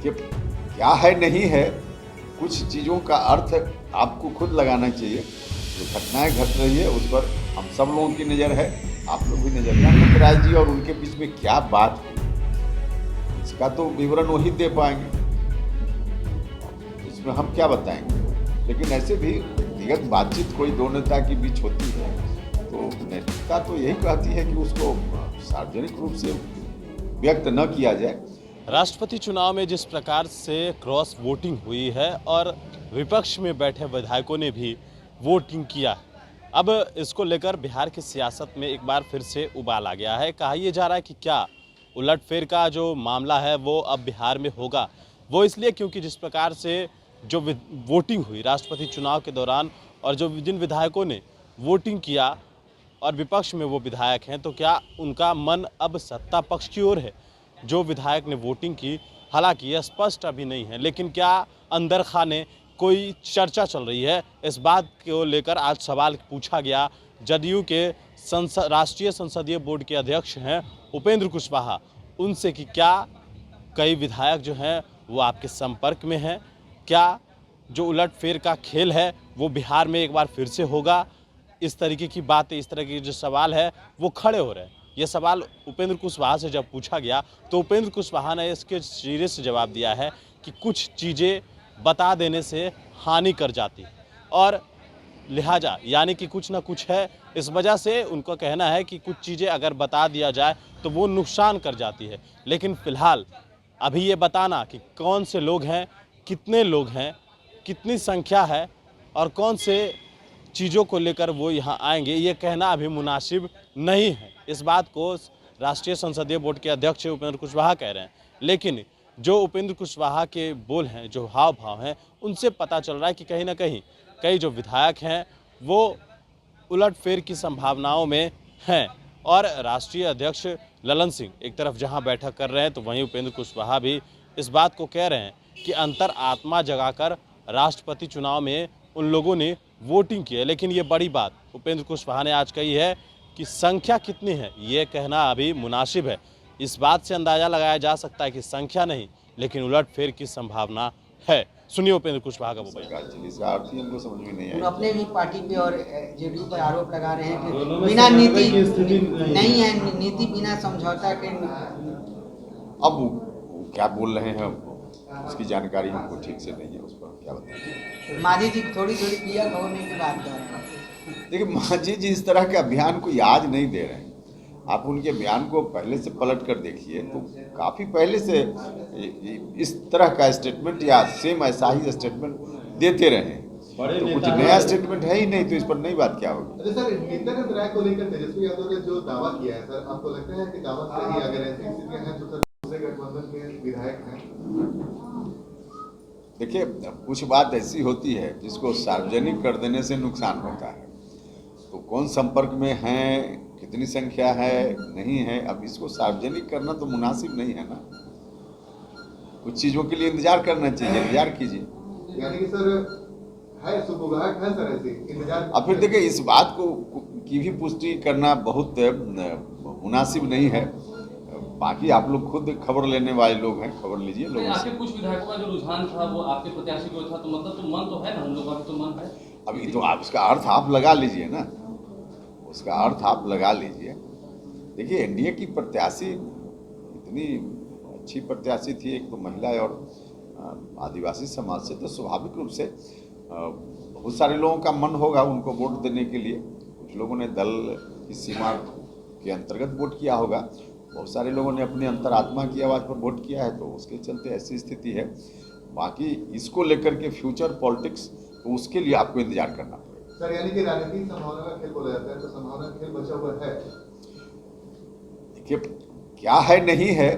कि क्या है नहीं है, कुछ चीज़ों का अर्थ आपको खुद लगाना चाहिए। जो घटनाएं घट रही है उस पर हम सब लोगों की नज़र है, आप लोग भी नज़र रखें। अनंत राय जी और उनके बीच में क्या बात हुई, इसका तो विवरण वही दे पाएंगे, इसमें हम क्या बताएंगे। लेकिन ऐसे भी व्यक्तिगत बातचीत कोई दो नेता के बीच होती है तो नैतिकता तो यही कहती है कि उसको सार्वजनिक रूप से व्यक्त न किया जाए। राष्ट्रपति चुनाव में जिस प्रकार से क्रॉस वोटिंग हुई है और विपक्ष में बैठे विधायकों ने भी वोटिंग किया है, अब इसको लेकर बिहार की सियासत में एक बार फिर से उबाल आ गया है। कहा यह जा रहा है कि क्या उलटफेर का जो मामला है वो अब बिहार में होगा। वो इसलिए क्योंकि जिस प्रकार से जो वोटिंग हुई राष्ट्रपति चुनाव के दौरान और जो जिन विधायकों ने वोटिंग किया और विपक्ष में वो विधायक हैं, तो क्या उनका मन अब सत्ता पक्ष की ओर है। जो विधायक ने वोटिंग की, हालांकि यह स्पष्ट अभी नहीं है, लेकिन क्या अंदर खाने कोई चर्चा चल रही है, इस बात को लेकर आज सवाल पूछा गया। जदयू के राष्ट्रीय संसदीय बोर्ड के अध्यक्ष हैं उपेंद्र कुशवाहा, उनसे कि क्या कई विधायक जो हैं वो आपके संपर्क में हैं, क्या जो उलटफेर का खेल है वो बिहार में एक बार फिर से होगा। इस तरीके की बातें, इस तरह के जो सवाल है वो खड़े हो रहे हैं। ये सवाल उपेंद्र कुशवाहा से जब पूछा गया तो उपेंद्र कुशवाहा ने इसके सिरे से जवाब दिया है कि कुछ चीज़ें बता देने से हानि कर जाती है और लिहाजा यानी कि कुछ ना कुछ है, इस वजह से उनका कहना है कि कुछ चीज़ें अगर बता दिया जाए तो वो नुकसान कर जाती है। लेकिन फ़िलहाल अभी ये बताना कि कौन से लोग हैं, कितने लोग हैं, कितनी संख्या है और कौन से चीज़ों को लेकर वो यहाँ आएंगे, ये कहना अभी मुनासिब नहीं है। इस बात को राष्ट्रीय संसदीय बोर्ड के अध्यक्ष उपेंद्र कुशवाहा कह रहे हैं, लेकिन जो उपेंद्र कुशवाहा के बोल हैं, जो हाव भाव हैं, उनसे पता चल रहा है कि कहीं ना कहीं कई जो विधायक हैं वो उलटफेर की संभावनाओं में हैं। और राष्ट्रीय अध्यक्ष ललन सिंह एक तरफ जहां बैठक कर रहे हैं तो वहीं उपेंद्र कुशवाहा भी इस बात को कह रहे हैं कि अंतर आत्मा जगाकर राष्ट्रपति चुनाव में उन लोगों ने वोटिंग की है। लेकिन ये बड़ी बात उपेंद्र कुशवाहा ने आज कही है कि संख्या कितनी है ये कहना अभी मुनासिब है। इस बात से अंदाज़ा लगाया जा सकता है कि संख्या नहीं, लेकिन उलटफेर की संभावना है। सुनिए उपेंद्र कुशवाहा का वो बयान। हमको समझ में नहीं वो अपने भी पार्टी पे और जेडीयू पर आरोप लगा रहे हैं कि बिना नीति नहीं है, नीति बिना समझौता के। अब वो क्या बोल रहे हैं उसकी जानकारी हमको ठीक से नहीं है, उस पर क्या बताएं। मांझी जी थोड़ी थोड़ी क्लियर होने की बात कर रहे हैं। देखिए मांझी जी इस तरह के अभियान को आज नहीं दे रहे हैं। आप उनके बयान को पहले से पलट कर देखिए तो काफ़ी पहले से इस तरह का स्टेटमेंट या सेम ऐसा ही स्टेटमेंट देते रहे हैं। तो कुछ नया स्टेटमेंट है ही नहीं, तो इस पर नई बात क्या होगी। अच्छा सर, नित्यानंद राय को लेकर तेजस्वी यादव ने जो दावा किया है सर, आपको लगता है कि दावा सही, अगर ऐसी स्थितियां हैं जो सर दूसरे गठबंधन के विधायक हैं? देखिए कुछ बात ऐसी होती है जिसको सार्वजनिक कर देने से नुकसान होता है। तो कौन संपर्क में है, कितनी संख्या है, नहीं है, अब इसको सार्वजनिक करना तो मुनासिब नहीं है ना। कुछ चीज़ों के लिए इंतजार करना चाहिए, इंतजार कीजिए। यानी कि सर है सुबुगाहट है सर, ऐसी इंतजार। अब फिर देखिए इस बात को की भी पुष्टि करना बहुत मुनासिब नहीं है। बाकी आप लोग खुद खबर लेने वाले लोग हैं, खबर लीजिए लोगों से। आपके कुछ विधायकों का जो रुझान था वो आपके प्रत्याशी को था, तो मतलब तो मन तो है ना, हम लोगों का तो मन है। अभी तो आप उसका अर्थ आप लगा लीजिए ना, उसका अर्थ आप लगा लीजिए। देखिए एनडीए की प्रत्याशी इतनी अच्छी प्रत्याशी थी, एक तो महिला और आदिवासी समाज से, तो स्वाभाविक रूप से बहुत सारे लोगों का मन होगा उनको वोट देने के लिए। कुछ लोगों ने दल की सीमा के अंतर्गत वोट किया होगा, बहुत सारे लोगों ने अपने अंतरात्मा की आवाज़ पर वोट किया है, तो उसके चलते ऐसी स्थिति है। बाकी इसको लेकर के फ्यूचर पॉलिटिक्स, तो उसके लिए आपको इंतजार करना पड़ेगा। सर यानी कि राजनीतिक संभावना का खेल बोला जाता है, तो संभावना का खेल बचा हुआ है। देखिए क्या है नहीं है,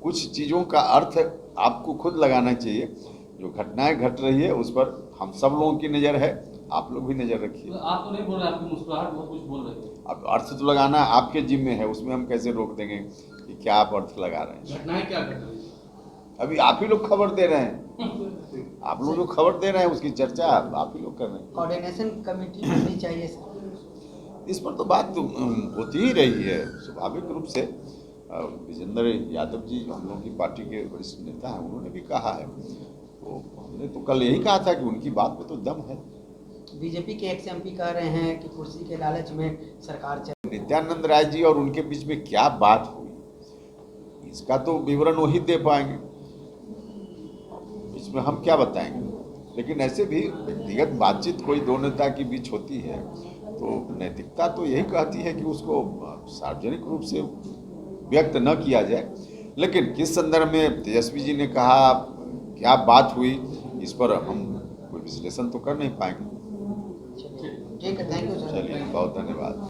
कुछ चीज़ों का अर्थ आपको खुद लगाना चाहिए। जो घटनाएं घट रही है उस पर हम सब लोगों की नज़र है, आप लोग भी नज़र रखिए। तो आप तो नहीं बोल रहे, आपकी मुस्कुराहट बहुत कुछ बोल रही है। अब अर्थ तो लगाना आपके जिम्मे है, उसमें हम कैसे रोक देंगे कि क्या आप अर्थ लगा रहे हैं। घटनाएं क्या घट रही है? अभी आप ही लोग खबर दे रहे हैं, आप लोग जो खबर दे रहे हैं उसकी चर्चा आप ही लोग कर रहे हैं। कोऑर्डिनेशन कमेटी होनी चाहिए सर। इस पर तो बात तो होती ही रही है स्वाभाविक रूप से। विजेंद्र यादव जी हम लोगों की पार्टी के वरिष्ठ नेता हैं, उन्होंने भी कहा है। तो हमने तो कल यही कहा था कि उनकी बात में तो दम है। बीजेपी के एक्स एमपी कह रहे हैं कि कुर्सी के लालच में सरकार चल। नित्यानंद राय जी और उनके बीच में क्या बात हुई, इसका तो विवरण वही दे पाएंगे, इसमें हम क्या बताएंगे। लेकिन ऐसे भी व्यक्तिगत बातचीत कोई दो नेता के बीच होती है तो नैतिकता तो यही कहती है कि उसको सार्वजनिक रूप से व्यक्त न किया जाए। लेकिन किस संदर्भ में तेजस्वी जी ने कहा, क्या बात हुई, इस पर हम कोई विश्लेषण तो कर नहीं पाएंगे। ठीक है, थैंक यू सर। चलिए, बहुत धन्यवाद।